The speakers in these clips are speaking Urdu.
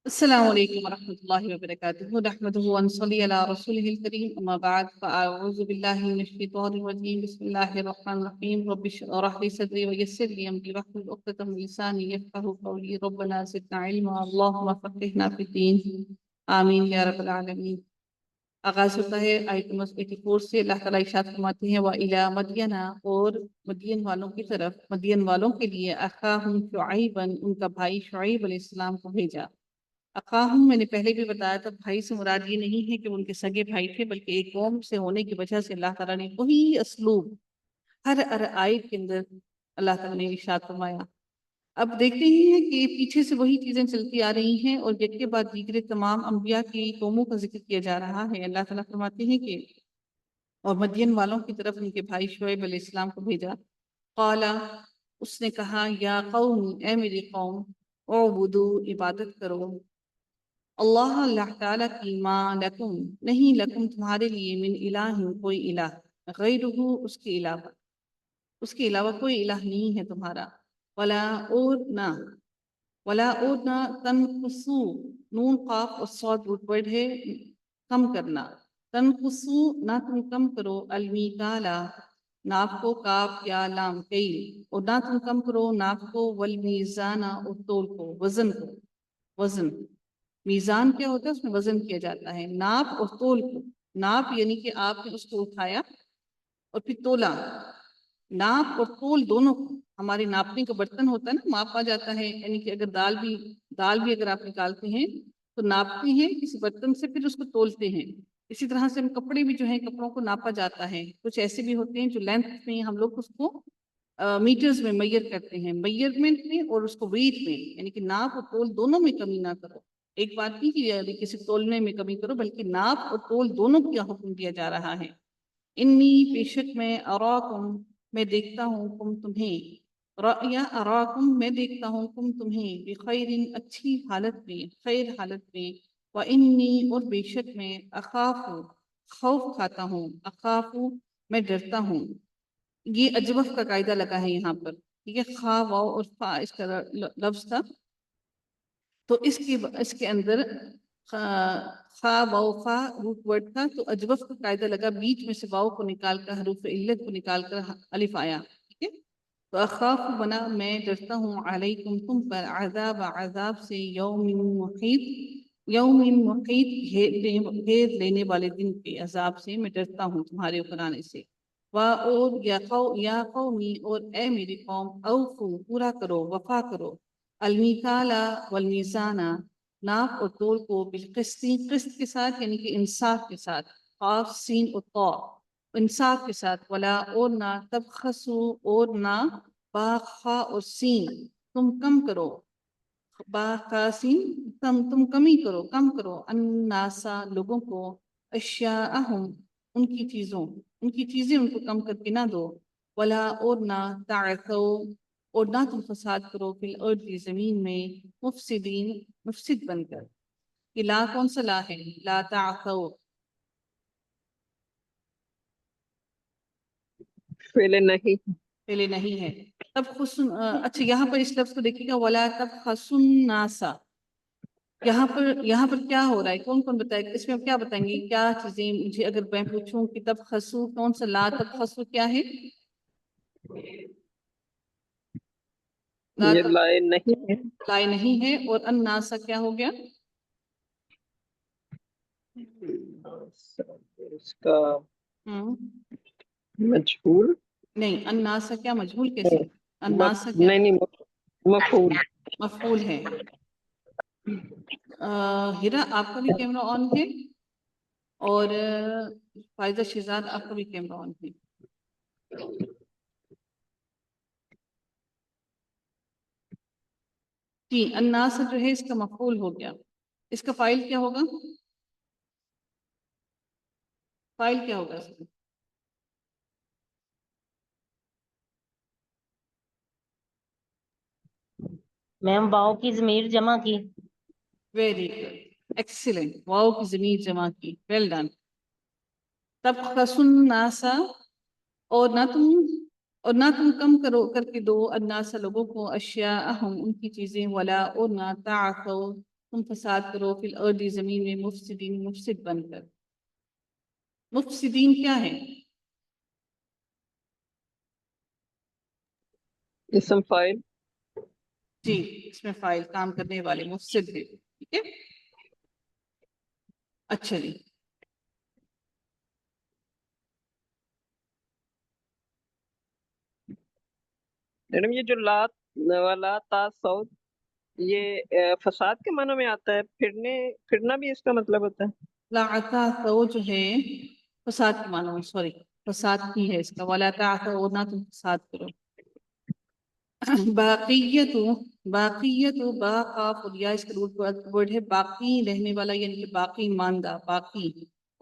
السلام علیکم ورحمۃ اللہ وبرکاتہ نحمدہ ونصلی علی رسولہ الکریم اما بعد فاعوذ باللہ من الشیطان الرجیم بسم اللہ الرحمن الرحیم رب اشرح لی صدری ویسر لی امری واحلل عقدۃ من لسانی یفقہوا قولی ربنا زدنا علما اللہم فقہنا فی الدین آمین یا رب العالمین۔ آغاز ہوتا ہے آیت نمبر 84 سے۔ اللہ تعالیٰ ارشاد فرماتے ہیں وَإِلَىٰ مَدْيَنَ، اور مدین والوں کی طرف، مدین والوں کے لیے اخاہم شعیبا، ان کا بھائی شعیب علیہ السلام کو بھیجا۔ اخاہم میں نے پہلے بھی بتایا تھا، بھائی سے مراد یہ نہیں ہے کہ ان کے سگے بھائی تھے، بلکہ ایک قوم سے ہونے کی وجہ سے اللہ تعالیٰ نے وہی اسلوب ہر آیت کے اندر اللہ تعالیٰ نے ارشاد فرمایا۔ اب دیکھتے ہی ہیں کہ پیچھے سے وہی چیزیں چلتی آ رہی ہیں، اور ایک کے بعد دیگرے تمام انبیاء کی قوموں کا ذکر کیا جا رہا ہے۔ اللہ تعالیٰ فرماتے ہیں کہ اور مدین والوں کی طرف ان کے بھائی شعیب علیہ السلام کو بھیجا۔ قالا، اس نے کہا، یا قوم، اے میری قوم، اعبدو، عبادت کرو، اللہ تعالیٰ کی، ما لکم، نہیں، لکم تمہارے لیے، من الہ، کوئی الہ، غیرہ، اس کے علاوہ کوئی الہ نہیں ہے تمہارا، ولا، اور نہ، تنقصو، نون قاف اور صاد روٹ ورڈ ہے، کم کرنا، تنقصو، نہ تم کم کرو، المیکالا، ناپ کو، کاف یا لام کئی، اور نہ تم کم کرو ناپ کو، والمیزانہ، اور تول کو، وزن کو، وزن، میزان کیا ہوتا ہے؟ اس میں وزن کیا جاتا ہے، ناپ اور تول کو۔ ناپ یعنی کہ آپ نے اس کو اٹھایا اور پھر تولا، ناپ اور تول دونوں کو۔ ہمارے ناپنے کا برتن ہوتا ہے نا، ماپا جاتا ہے، یعنی کہ اگر دال بھی اگر آپ نکالتے ہیں تو ناپتے ہیں کسی برتن سے، پھر اس کو تولتے ہیں۔ اسی طرح سے ہم کپڑے بھی جو ہیں، کپڑوں کو ناپا جاتا ہے۔ کچھ ایسے بھی ہوتے ہیں جو لینتھ میں ہم لوگ اس کو میٹرز میں میئر کرتے ہیں، میئرمنٹ میں اور اس کو ویٹ میں، یعنی کہ ناپ اور تول دونوں میں کمی نہ کرو۔ ایک بات نہیں کہ کسی تولنے میں کمی کرو، بلکہ ناپ اور تول دونوں کا حکم دیا جا رہا ہے۔ انی، بے شک میں، اراکم، میں دیکھتا ہوں، تم تمہیں، رأیا اراکم، میں دیکھتا ہوں تم تمہیں، بخیر، اچھی حالت میں، خیر حالت میں، وانی، اور بے شک میں، اخاف، خوف کھاتا ہوں، اخاف، میں ڈرتا ہوں۔ یہ اجوف کا قاعدہ لگا ہے یہاں پر، ٹھیک ہے، خا، واو اور فا اس کا لفظ تھا، تو اس کے اندر خا، واو، فا روٹ ورڈ تھا، تو اجوف کا قاعدہ لگا، بیچ میں سے واو کو نکال کر، حروف علت کو نکال کر الف آیا، ٹھیک ہے۔ تو اخاف بنا، میں ڈرتا ہوں، علیکم، تم پر، عذاب سے، یوم محیط، یوم محیط، گھیر لینے والے دن کے عذاب سے میں ڈرتا ہوں، تمہارے اوپر آنے سے۔ اور یا قومی، اور اے میری قوم، اوفو، پورا کرو، وفا کرو، المیکالا والمیزانہ، ناپ اور تول کو، بالقسط، قسط کے ساتھ، یعنی کہ انصاف کے ساتھ، قاف، سین اور طا، انصاف کے ساتھ، ولا، اور نہ، تبخسو، اور نہ، با، خا اور سین، تم کم کرو، با، خا، سین، تم کمی کرو، کم کرو، الناسا، لوگوں کو، اشیاءہم، ان کی چیزیں ان کو کم کر کے نہ دو، ولا، اور نہ، تعثو، اور نہ تم فساد کرو، فی الارض، زمین میں، مفسدین، مفسد بن کر۔ یہ لا کون سا لا ہے؟ لا تعثو، پہلے نہیں، پہلے نہیں ہے۔ تب خسن، اچھا یہاں پر اس لفظ کو دیکھیے گا، ولا تب خسن ناسا، یہاں پر کیا ہو رہا ہے؟ کون کون بتائے گا؟ اس میں کیا بتائیں گے؟ کیا چیزیں مجھے اگر میں پوچھوں کہ تب خسو کون سا؟ لا تب خسو کیا ہے؟ لا یہ تب لائے نہیں ہے، لائے نہیں ہے، اور الناسا کیا ہو گیا؟ اس کا ہم مجہول، نہیں، الناسا کیا مجہول کیسے؟ الناسا کیا نہیں نہیں، مفعول۔ مفعول ہے۔ ہیرا، آپ کا بھی کیمرہ آن ہے، اور فائزہ شہزاد، آپ کا بھی کیمرہ آن ہے۔ جی، الناس جو ہے اس کا مفعول ہو گیا، اس کا فاعل کیا ہوگا؟ فاعل کیا ہوگا اس کا؟ میم واؤ کی ضمیر جمع کی۔ ویری گڈ، ایکسیلنٹ، واؤ کی ضمیر جمع کی، ویل ڈن۔ تب خسن ناسا، اور نہ تم کم کرو کر کے دو، الناس، لوگوں کو، اشیاء، ان کی چیزیں، ولا، اور نہ، تعثو، تم فساد کرو فی الارض زمین میں مفسدین مفسد بن کر. مفسدین کیا ہے؟ اسم فائل. جی اس میں فائل کام کرنے والے مفسد ہے. ٹھیک ہے اچھا جی. میڈم یہ جو لات والا تا صوت یہ فساد کے معنی میں آتا ہے، پھرنا بھی اس کا مطلب ہوتا ہے؟ لا تو جو ہے فساد کے معنی میں، سوری فساد کی ہے اس کا. ولا تعثوا نہ تم فساد کرو. باقیت باقیت با قاف اور یا اس کا روٹ ورڈ ہے باقی رہنے والا، یعنی کہ باقی ماندہ باقی.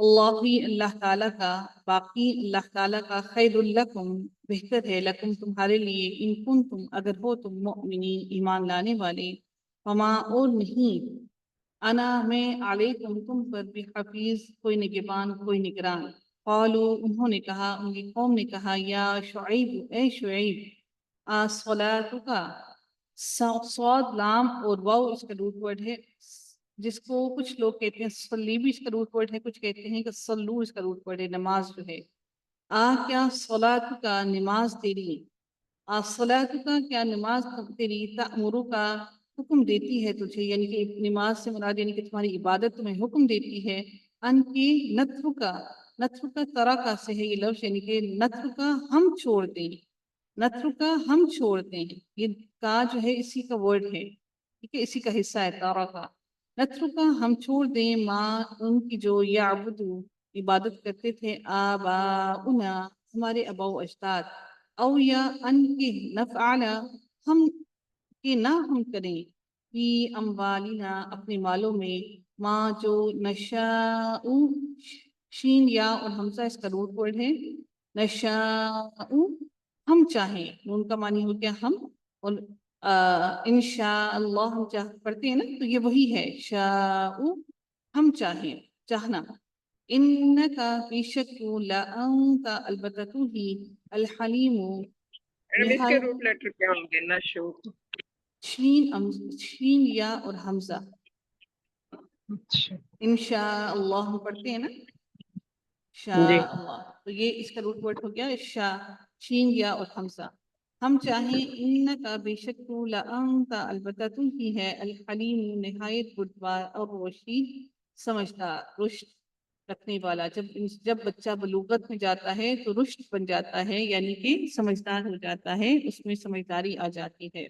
اللہ ہی اللہ تعالیٰ کا، باقی اللہ تعالیٰ کا خیر لکم بہتر ہے، لکم تمہارے لیے، ان کنتم اگر ہو تم مؤمنین ایمان لانے والے. وما اور نہیں، انا میں علیکم تم پر بحفیظ کوئی نگہبان کوئی نگران. قالوا انہوں نے کہا، ان کی قوم نے کہا، یا شعیب اے شعیب، صلاتک صاد لام اور واو اس کا روٹ ورڈ ہے، جس کو کچھ لوگ کہتے ہیں صلی بھی اس کا روٹ ورڈ ہے، کچھ کہتے ہیں کہ صلو اس کا روٹ ورڈ ہے، نماز جو ہے. کیا صلاتک نماز تیری، صلاتک کیا نماز تیری، تأمرو کا حکم دیتی ہے تجھے، یعنی کہ نماز سے مراد یعنی کہ تمہاری عبادت تمہیں حکم دیتی ہے. ان کی نتھر کا طرح سے ہے یہ لفظ، یعنی کہ نتھر کا ہم چھوڑ دیں، نتھر کا ہم چھوڑ دیں. یہ کا جو ہے اسی کا ورڈ ہے، ٹھیک ہے، اسی کا حصہ ہے طرح کا. نتھر کا ہم چھوڑ دیں، ماں ان کی جو یعبدو عبادت کرتے تھے، آباؤنا ہمارے ابا و اجداد، او یا ان کے نفعل ہم کہ نہ ہم کریں، فی اموالنا اپنے مالوں میں، ماں جو نشاء شین یا اور حمزہ اس کا روٹ ورڈ ہے، نشاء ہم چاہیں، نون کا معنی ہو گیا ہم، اور انشاء اللہ ہم پڑھتے ہیں نا تو یہ وہی ہے، شاء ہم چاہیں چاہنا. انکا بے شک لانت البتہ تو ہی الحلیم میڈم اس کے نہایت. روٹ لیٹر کیا ہوں گے؟ نشو. شین یا اور حمزہ. اچھا انشاء اللہ ہم پڑھتے ہیں نا، جی. شاء اللہ، تو یہ اس کا روٹ ورڈ ہو گیا شاء، شین یا اور حمزہ. ہم چاہیں، انکا بے شک تو لانت البتہ تو ہی ہے الحلیم نہایت بردبار اور رشید سمجھدار، رشد رکھنے والا. جب بچہ بلوغت میں جاتا ہے تو رشد بن جاتا ہے، یعنی کہ سمجھدار ہو جاتا ہے، اس میں سمجھداری آ جاتی ہے.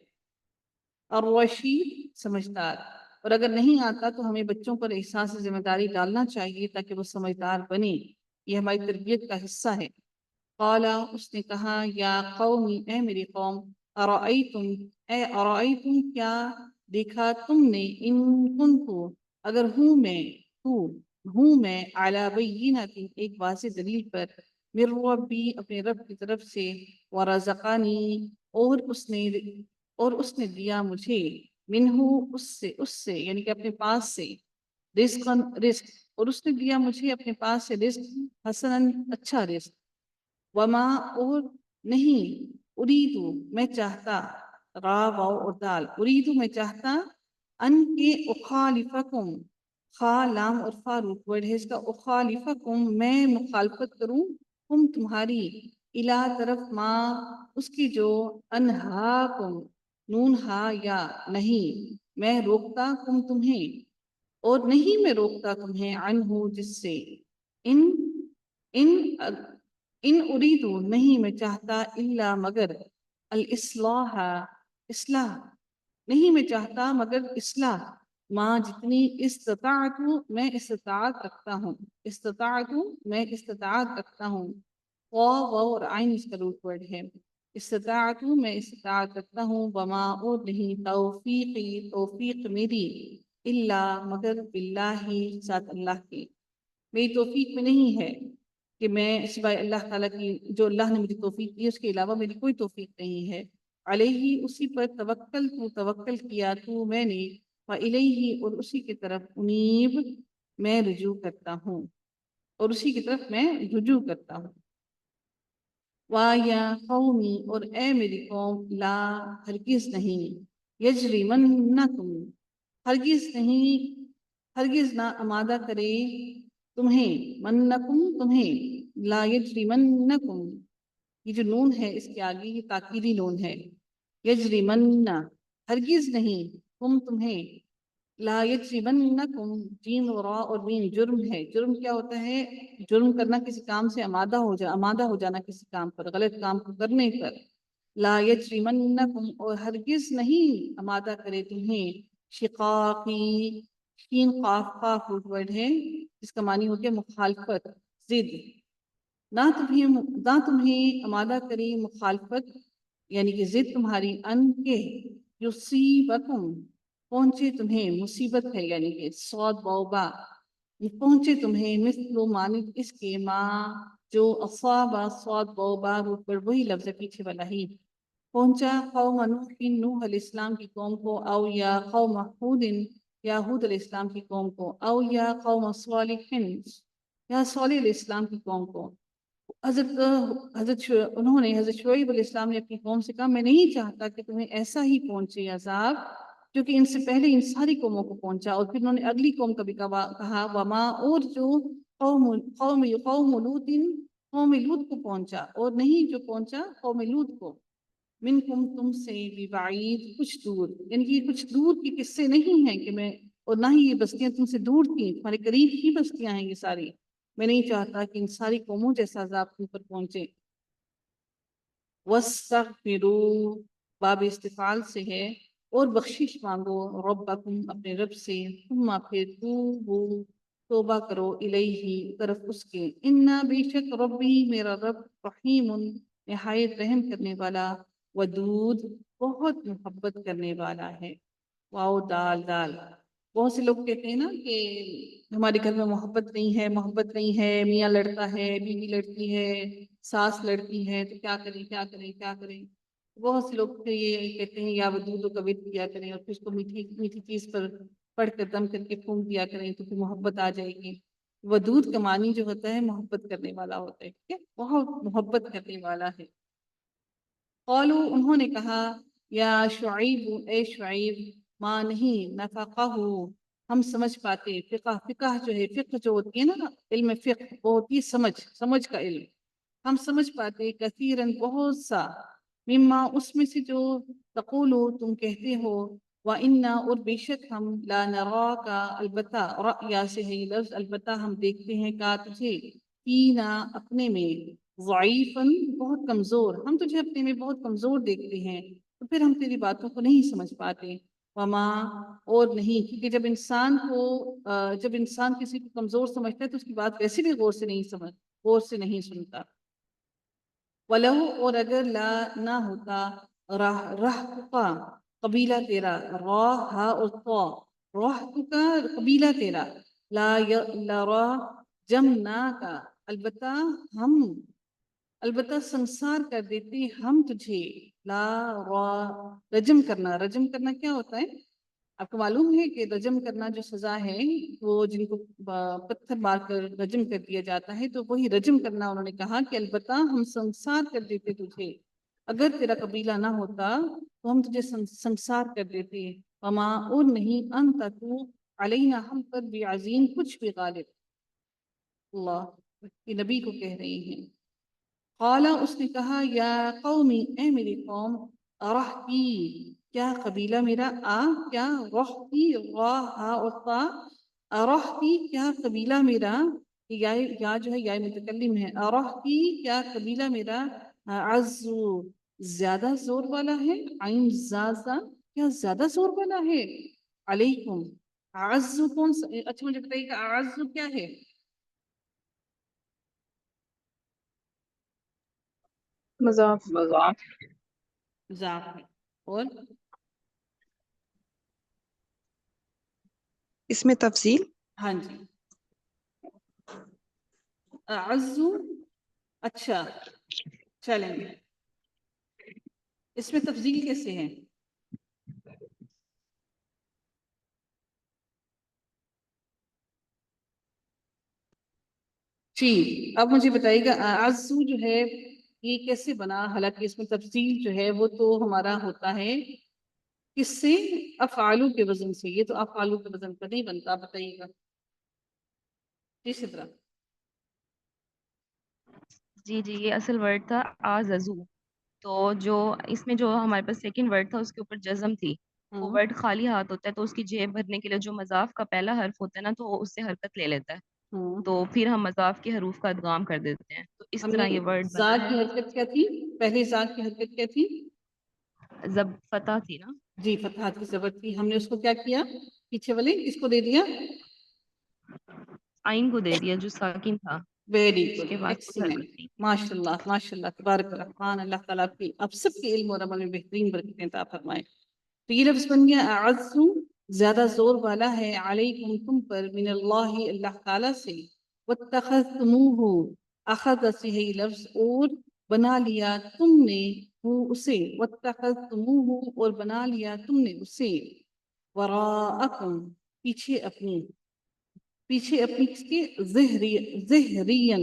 اور رشید سمجھدار. اور اگر نہیں آتا تو ہمیں بچوں پر احساس ذمہ داری ڈالنا چاہیے تاکہ وہ سمجھدار بنے، یہ ہماری تربیت کا حصہ ہے. قالا اس نے کہا، یا قومی اے میری قوم، ارائیتم کیا دیکھا تم نے، ان کنتو اگر ہوں میں علی بینۃ ایک واضح دلیل پر، من ربی اپنے رب کی طرف سے، ورزقانی اور اس نے دیا مجھے، منہو اس سے یعنی کہ اپنے پاس سے، رزق اور اس نے دیا مجھے اپنے پاس سے رزق حسناً اچھا رزق. وما اور نہیں، اریدو میں چاہتا، را واو اور دال، اریدو میں چاہتا، ان کے اخالفکم، خا لام اور فا روٹ ورڈ ہے اس کا، اخالفکم میں مخالفت کروں، تم تمہاری، الہ طرف، ما اس کی جو، انہاکم نون ہا یا نہیں، میں روکتا تمہیں، اور نہیں میں روکتا تمہیں، عنہ جس سے، ان ان ان اریدو نہیں میں چاہتا، الا مگر، الاصلاح اصلاح نہیں میں چاہتا مگر اصلاح، ماں جتنی استطاعت میں استطاعت رکھتا ہوں، استطاعت میں استطاعت رکھتا ہوں. واو اور عین اس کا روٹ ورڈ ہے، استطاعت میں استطاعت رکھتا ہوں، وما اور نہیں، توفیق میری، الا مگر باللہ ساتھ اللہ کے، میری توفیق میں نہیں ہے کہ میں سوائے اللہ تعالیٰ کی، جو اللہ نے مجھے توفیق دی اس کے علاوہ میری کوئی توفیق نہیں ہے. علیہ اسی پر توکل کیا تو میں نے، وإلیہ اور اسی کی طرف، انیب میں رجوع کرتا ہوں، اور اسی کی طرف میں رجوع کرتا ہوں. وَيَا قَوْمِ اور اے میری قوم، لا ہرگز نہیں، یجرمنکم ہرگز نہیں، ہرگز نہ آمادہ کرے تمہیں، منکم تمہیں، لا یجرمنکم، یہ جو نون ہے اس کے آگے یہ تاکیدی نون ہے، یجرمن ہرگز نہیں، تمہیں، لا یجرمنکم، جیم و را اور میم جرم ہے، جرم کیا ہوتا ہے؟ جرم کرنا کسی کام سے آمادہ ہو جانا کسی کام پر، غلط کام کو کرنے پر، لا یجرمنکم اور ہرگز نہیں آمادہ کرے تمہیں، شقاقی، شین قاف قاف روٹ ورڈ ہے جس کا معنی ہو گیا مخالفت، ضد، نہ تمہیں آمادہ کری مخالفت یعنی کہ ضد تمہاری، ان کے یصیبکم پہنچے تمہیں، مصیبت ہے یعنی کہ صاد بوبا، پہنچے تمہیں، مثل مانند اس کے، ماں جو اصابہ صاد بوبا روٹ پر وہی لفظ ہے پیچھے والا ہی، پہنچا قوم نوح نوح علیہ السلام کی قوم کو، او یا قوم ہود یا ہود علیہ السلام کی قوم کو، او یا قوم صالح یا صالح علیہ السلام کی قوم کو۔ انہوں نے حضرت شعیب علیہ السلام نے اپنی قوم سے کہا میں نہیں چاہتا کہ تمہیں ایسا ہی پہنچے عذاب جو کہ ان سے پہلے ان ساری قوموں کو پہنچا، اور پھر انہوں نے اگلی قوم کا بھی کہا وما، اور جو قوم لوط کو پہنچا، اور نہیں جو پہنچا قوم لوط کو، منکم تم سے، ببعید کچھ دور، یعنی کہ کچھ دور کے قصے نہیں ہیں کہ میں، اور نہ ہی یہ بستیاں تم سے دور تھیں، تمہارے قریب ہی بستیاں ہیں یہ ساری، میں نہیں چاہتا کہ ان ساری قوموں جیسا عذاب تم پر پہنچے۔ وَاسْتَغْفِرُوا باب استفعال سے ہے، اور بخشش مانگو، ربکم اپنے رب سے، ثم پھر توبوا توبہ کرو، الیہ طرف اس کے، انا بے شک ربی میرا رب، رحیم نہایت رحم کرنے والا، ودود بہت محبت کرنے والا ہے۔ واؤ دال دال، بہت سے لوگ کہتے ہیں نا کہ ہمارے گھر میں محبت نہیں ہے، میاں لڑتا ہے، بیوی لڑتی ہے، ساس لڑتی ہے، تو کیا کریں۔ بہت سے لوگ پھر یہ کہتے ہیں یا ودود کا ود کیا کریں، اور پھر اس کو میٹھی میٹھی چیز پر پڑھ کر دم کر کے پھونک دیا کریں تو پھر محبت آ جائے گی۔ ودود کا معنی جو ہوتا ہے محبت کرنے والا ہوتا ہے، ٹھیک ہے، بہت محبت کرنے والا ہے۔ قالو انہوں نے کہا، یا شعیب اے شعیب، ما نہیں نفقہ ہم سمجھ پاتے، فقہ جو ہے، فقہ جو ہوتی ہے نا، علم فقہ وہ ہوتی ہے سمجھ کا علم، ہم سمجھ پاتے کثیرن بہت سا، مما اس میں سے جو تقولو تم کہتے ہو، وَإِنَّا اور بے شک ہم، لا نراک البتہ، رأیا سے ہے یہ لفظ، البتہ ہم دیکھتے ہیں کا تجھے، فینا اپنے میں، ضعیفاً بہت کمزور، ہم تجھے اپنے میں بہت کمزور دیکھتے ہیں، تو پھر ہم تیری باتوں کو نہیں سمجھ پاتے۔ وما اور نہیں، کیونکہ جب انسان کسی کو کمزور سمجھتا ہے تو اس کی بات ویسے بھی غور سے نہیں سنتا۔ وَلَهُ اور اگر لا نہ ہوتا، رہتکا قبیلہ تیرا، ہا اور طا، رہتکا قبیلہ تیرا، لرا جمناکا البتہ سنسار کر دیتے ہم تجھے، رجم کرنا کیا ہوتا ہے؟ آپ کو معلوم ہے کہ رجم کرنا جو سزا ہے وہ جن کو پتھر مار کر رجم کر دیا جاتا ہے، تو وہی رجم کرنا انہوں نے کہا کہ البتہ ہم سنسار کر دیتے تجھے، اگر تیرا قبیلہ نہ ہوتا تو ہم تجھے سنسار کر دیتے، وما اور نہیں، انت تو، علینا ہم پر، بعزیم کچھ بھی غالب، اللہ کے نبی کو کہہ رہی ہیں۔ قالا اس نے کہا، یا قومی اے میری قوم، رہتی کیا قبیلہ میرا، کیا رہتی، ہا اور طا، رہتی کیا قبیلہ میرا، یا جو ہے یا متکلم ہے، رہتی کیا قبیلہ میرا، عزو زیادہ زور والا ہے، عین زازا کیا زیادہ زور والا ہے، علیکم عزو کون سا، اچھا مجھے بتائیے کہ عزو کیا ہے؟ مضاف ضعف ہے، اور اس میں تفصیل، ہاں جی، عزو، اچھا چلیں گے، اس میں تفضیل کیسے ہے؟ جی اب مجھے بتائیے گا عزو جو ہے یہ کیسے بنا، حالانکہ اس میں تفصیل جو ہے وہ تو ہمارا ہوتا ہے کس سے؟ افعالو کے وزن سے. یہ تو افعالو کے وزن پر نہیں بنتا. بتائیے گا جی سدرا. جی یہ اصل ورڈ تھا آززو. تو جو اس میں جو ہمارے پاس سیکنڈ ورڈ تھا اس کے اوپر جزم تھی. وہ ورڈ خالی ہاتھ ہوتا ہے تو اس کی جیب بھرنے کے لیے جو مضاف کا پہلا حرف ہوتا ہے نا تو وہ اس سے حرکت لے لیتا ہے. تو پھر ہم مضاف کے حروف کا ادغام کر دیتے ہیں. تو اس طرح یہ ورڈ زا بنا کی ہے. حرکت کیا تھی؟ پہلے زا کی حرکت کیا تھی؟ زب فتح تھی نا. جی فتحات کی زبر تھی. ہم نے اس کو کیا کیا؟ پیچھے والے کس کو دے دیا؟ آئین کو دے دیا جو ساکن تھا. ویری اس گڈ کے بعد کوئی حرکت ایکسیلنٹ. نہیں. ماشاء اللہ تبارک الرحمن. اللہ تعالیٰ کی اب سب کے علم اور عمل میں بہترین برکتیں عطا فرمائے. تو یہ لفظ بن گیا اعزو، زیادہ زور والا ہے، علیکم تم پر، من اللہ اللہ تعالیٰ سے، واتخذتموہ اخذ سے ہے یہ لفظ، اور بنا لیا تم نے وہ اسے، واتخذتموہ اور بنا لیا تم نے اسے، وراءکم پیچھے اپنی کس کے؟ ظہرین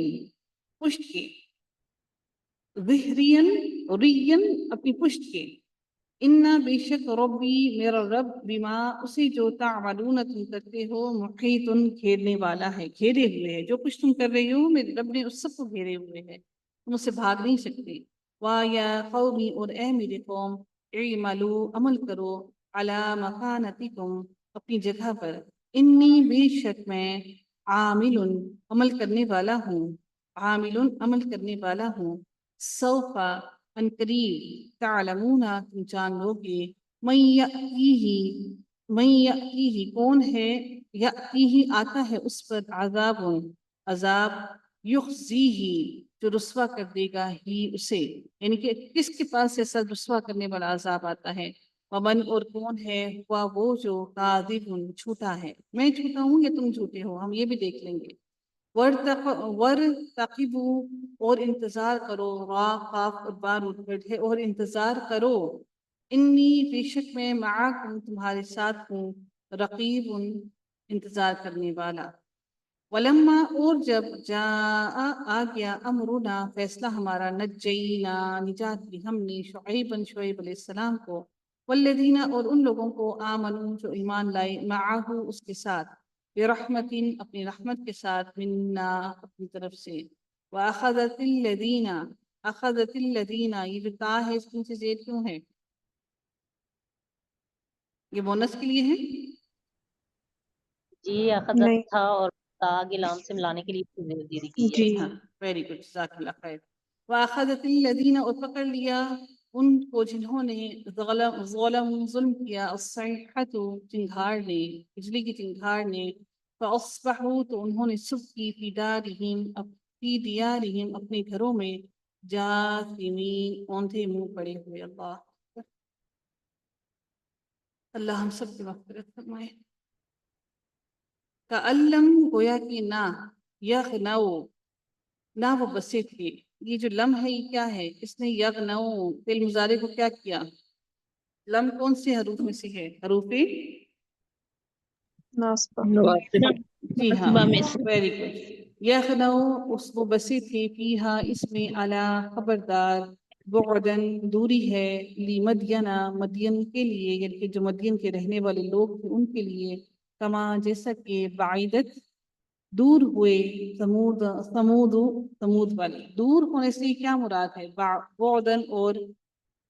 پشت کے، ظہرین رین اپنی پشت کے. انا بے شک ربی میرا رب بما اسے جو تعملون تم کرتے ہو محیط گھیرنے والا ہے، گھیرے ہوئے ہے. جو کچھ تم کر رہے ہو میرے رب نے اس سب کو گھیرے ہوئے ہے، تم اس سے بھاگ نہیں سکتے. وَيَا قَوْمِ اور اے میرے قوم، اعملوا عمل کرو، علی مکانتکم اپنی جگہ پر، انی بے شک میں، عامل عمل کرنے والا ہوں، عمل کرنے والا ہوں، سوف ان قریب، تعلمون تم جان لو گے، من یأتیہ کون ہے، یأتیہ آتا ہے اس پر، عذاب یخزیہ جو رسوا کر دے گا ہی اسے، یعنی کہ کس کے پاس سے سر رسوا کرنے والا عذاب آتا ہے. ومن اور کون ہے ہوا وہ جو کاذب جھوٹا ہے. میں جھوٹا ہوں یا تم جھوٹے ہو، ہم یہ بھی دیکھ لیں گے. وَارْتَقِبُوا اور انتظار کرو، را قاف اور بار اٹھٹ ہے، اور انتظار کرو، انی بے شک میں معاکم تمہارے ساتھ ہوں، رقیب انتظار کرنے والا. ولما اور جب جاء آ گیا امرنا فیصلہ ہمارا، نجینا نجات دی ہم نے، شعیب علیہ السلام کو، والذین اور ان لوگوں کو، آمنوا جو ایمان لائے، معاہ اس کے ساتھ، برحمت اپنی رحمت کے ساتھ، منا اپنی طرف سے، واخذت الذین یہ جو تا ہے اس میں سے زید کیوں ہے؟ یہ بونس کے لیے ہے؟ جی اخذت تھا اور تا آگے لام سے ملانے کے لیے دے دی گئی ہے. جی ہاں ویری گڈ جزاک اللہ خیر. واخذت الذین اور پکڑ لیا ان کو جنہوں نے ظلم کیا، الصیحۃ چنگھاڑ نے، بجلی کی چنگھاڑ نے، فاصبحوا تو انہوں نے صبح کی، فی دیارہم اپنے گھروں میں، جاثمین اوندھے منہ پڑے ہوئے. اللہ ہم سب کی مغفرت فرمائے. کألم گویا کہ نہ، یغنو نہ وہ بسے تھے. یہ جو لم ہے یہ کیا ہے؟ اس نے یغنو فعل مضارع کو کیا کیا؟ لم کون سے حروف میں سے ہے؟ حروف جی ہاں ویری گڈ. یغنو اس کو بسے تھے، فیہا اس میں، علی خبردار، بعدن دوری ہے، لمدینہ مدین کے لیے، یعنی کہ جو مدین کے رہنے والے لوگ تھے ان کے لیے، کما جیسا کہ بعیدت دور ہوئے، سمود والے. دور ہونے سے کیا مراد ہے؟ بعدن اور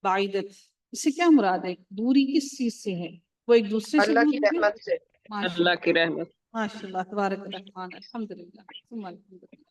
بعیدت، اس سے کیا مراد ہے؟ دوری کس چیز سے ہے؟ وہ ایک دوسرے سے اللہ کی دور ہے؟ رحمت سے. اللہ کی رحمت. ماشاء اللہ تبارک الرحمن. الحمدللہ ثم الحمدللہ.